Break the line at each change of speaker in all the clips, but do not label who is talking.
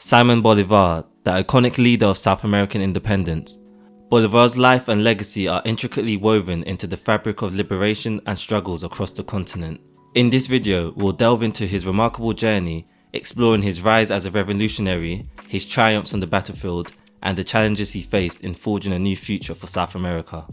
Simon Bolivar, the iconic leader of South American independence. Bolivar's life and legacy are intricately woven into the fabric of liberation and struggles across the continent. In this video, we'll delve into his remarkable journey, exploring his rise as a revolutionary, his triumphs on the battlefield, and the challenges he faced in forging a new future for South America.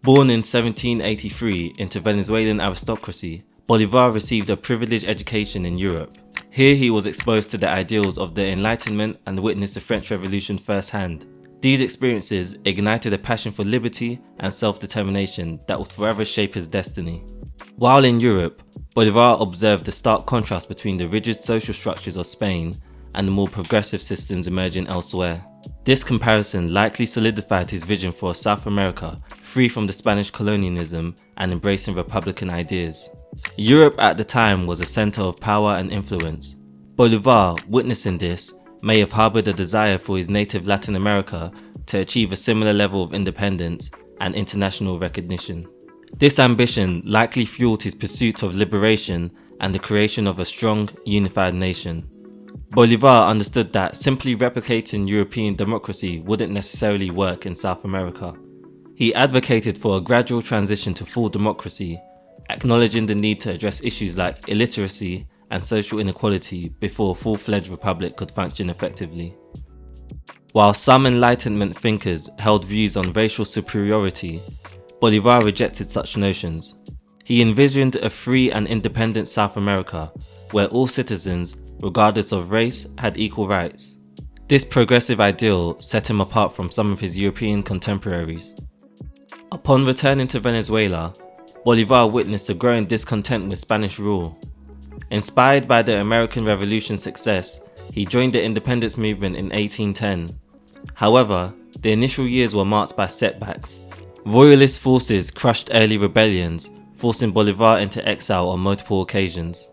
Born in 1783 into Venezuelan aristocracy, Bolivar received a privileged education in Europe. Here he was exposed to the ideals of the Enlightenment and witnessed the French Revolution firsthand. These experiences ignited a passion for liberty and self-determination that would forever shape his destiny. While in Europe, Bolivar observed the stark contrast between the rigid social structures of Spain and the more progressive systems emerging elsewhere. This comparison likely solidified his vision for a South America free from the Spanish colonialism and embracing republican ideas. Europe at the time was a center of power and influence. Bolivar, witnessing this, may have harbored a desire for his native Latin America to achieve a similar level of independence and international recognition. This ambition likely fueled his pursuit of liberation and the creation of a strong, unified nation. Bolivar understood that simply replicating European democracy wouldn't necessarily work in South America. He advocated for a gradual transition to full democracy, acknowledging the need to address issues like illiteracy and social inequality before a full-fledged republic could function effectively. While some Enlightenment thinkers held views on racial superiority, Bolivar rejected such notions. He envisioned a free and independent South America, where all citizens, regardless of race, had equal rights. This progressive ideal set him apart from some of his European contemporaries. Upon returning to Venezuela, Bolivar witnessed a growing discontent with Spanish rule. Inspired by the American Revolution's success, he joined the independence movement in 1810. However, the initial years were marked by setbacks. Royalist forces crushed early rebellions, forcing Bolivar into exile on multiple occasions.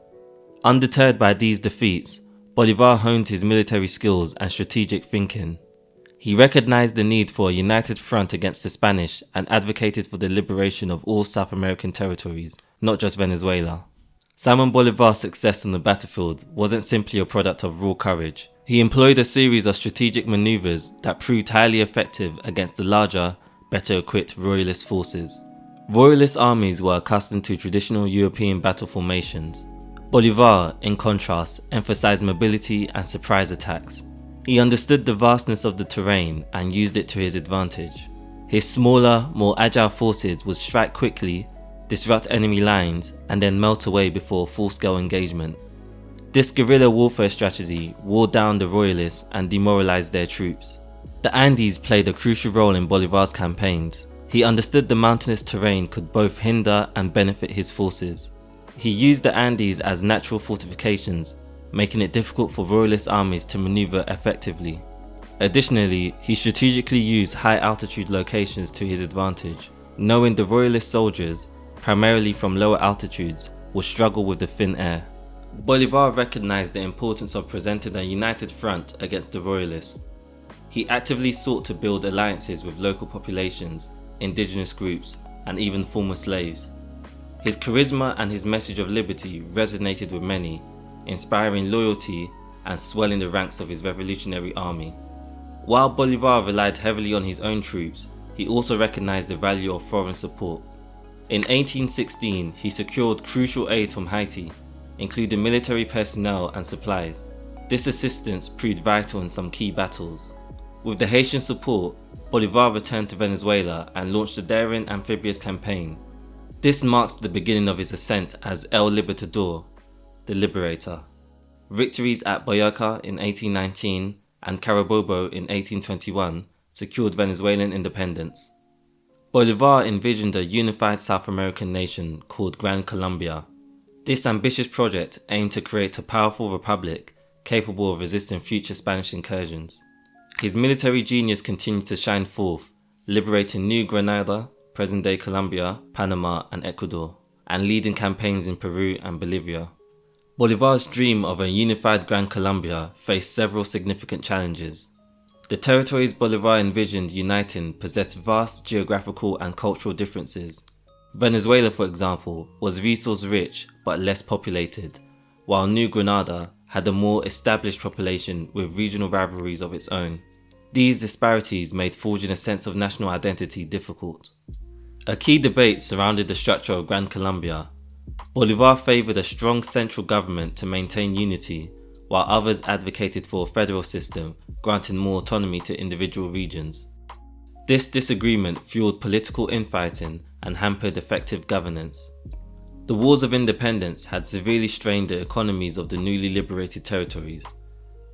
Undeterred by these defeats, Bolivar honed his military skills and strategic thinking. He recognized the need for a united front against the Spanish and advocated for the liberation of all South American territories, not just Venezuela. Simon Bolivar's success on the battlefield wasn't simply a product of raw courage. He employed a series of strategic maneuvers that proved highly effective against the larger, better equipped Royalist forces. Royalist armies were accustomed to traditional European battle formations. Bolivar, in contrast, emphasized mobility and surprise attacks. He understood the vastness of the terrain and used it to his advantage. His smaller, more agile forces would strike quickly, disrupt enemy lines, and then melt away before full-scale engagement. This guerrilla warfare strategy wore down the Royalists and demoralized their troops. The Andes played a crucial role in Bolivar's campaigns. He understood the mountainous terrain could both hinder and benefit his forces. He used the Andes as natural fortifications, making it difficult for Royalist armies to maneuver effectively. Additionally, he strategically used high-altitude locations to his advantage, knowing the Royalist soldiers, primarily from lower altitudes, would struggle with the thin air. Bolivar recognized the importance of presenting a united front against the Royalists. He actively sought to build alliances with local populations, indigenous groups, and even former slaves. His charisma and his message of liberty resonated with many, inspiring loyalty and swelling the ranks of his revolutionary army. While Bolivar relied heavily on his own troops, he also recognized the value of foreign support. In 1816, he secured crucial aid from Haiti, including military personnel and supplies. This assistance proved vital in some key battles. With the Haitian support, Bolivar returned to Venezuela and launched a daring amphibious campaign. This marked the beginning of his ascent as El Libertador, the Liberator. Victories at Boyacá in 1819 and Carabobo in 1821 secured Venezuelan independence. Bolivar envisioned a unified South American nation called Gran Colombia. This ambitious project aimed to create a powerful republic capable of resisting future Spanish incursions. His military genius continued to shine forth, liberating New Granada, present-day Colombia, Panama, and Ecuador, and leading campaigns in Peru and Bolivia. Bolivar's dream of a unified Gran Colombia faced several significant challenges. The territories Bolivar envisioned uniting possessed vast geographical and cultural differences. Venezuela, for example, was resource-rich but less populated, while New Granada had a more established population with regional rivalries of its own. These disparities made forging a sense of national identity difficult. A key debate surrounded the structure of Gran Colombia. Bolivar favored a strong central government to maintain unity, while others advocated for a federal system granting more autonomy to individual regions. This disagreement fueled political infighting and hampered effective governance. The wars of independence had severely strained the economies of the newly liberated territories.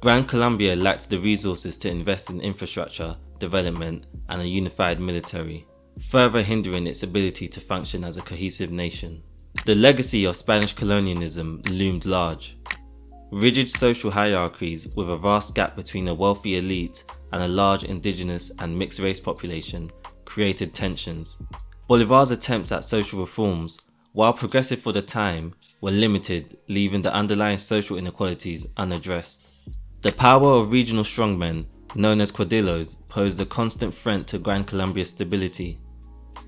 Gran Colombia lacked the resources to invest in infrastructure, development, and a unified military, further hindering its ability to function as a cohesive nation. The legacy of Spanish colonialism loomed large. Rigid social hierarchies with a vast gap between a wealthy elite and a large indigenous and mixed-race population created tensions. Bolivar's attempts at social reforms, while progressive for the time, were limited, leaving the underlying social inequalities unaddressed. The power of regional strongmen, known as caudillos, posed a constant threat to Gran Colombia's stability.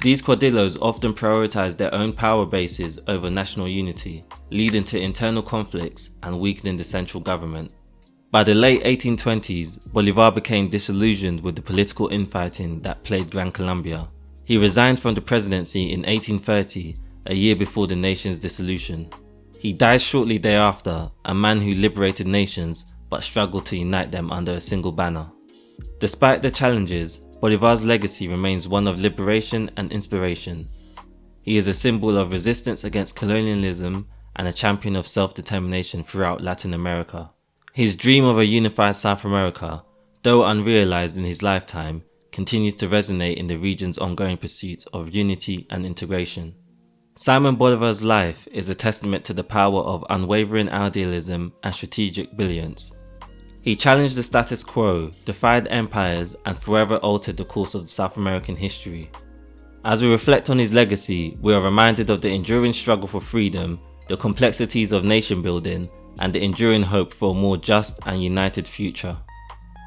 These caudillos often prioritized their own power bases over national unity, leading to internal conflicts and weakening the central government. By the late 1820s, Bolivar became disillusioned with the political infighting that plagued Gran Colombia. He resigned from the presidency in 1830, a year before the nation's dissolution. He died shortly thereafter, a man who liberated nations but struggled to unite them under a single banner. Despite the challenges, Bolivar's legacy remains one of liberation and inspiration. He is a symbol of resistance against colonialism and a champion of self-determination throughout Latin America. His dream of a unified South America, though unrealized in his lifetime, continues to resonate in the region's ongoing pursuit of unity and integration. Simon Bolivar's life is a testament to the power of unwavering idealism and strategic brilliance. He challenged the status quo, defied empires, and forever altered the course of South American history. As we reflect on his legacy, we are reminded of the enduring struggle for freedom, the complexities of nation building, and the enduring hope for a more just and united future.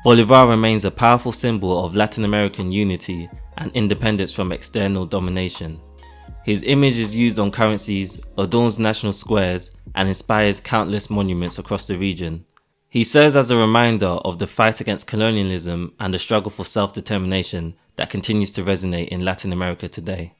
Bolivar remains a powerful symbol of Latin American unity and independence from external domination. His image is used on currencies, adorns national squares, and inspires countless monuments across the region. He serves as a reminder of the fight against colonialism and the struggle for self-determination that continues to resonate in Latin America today.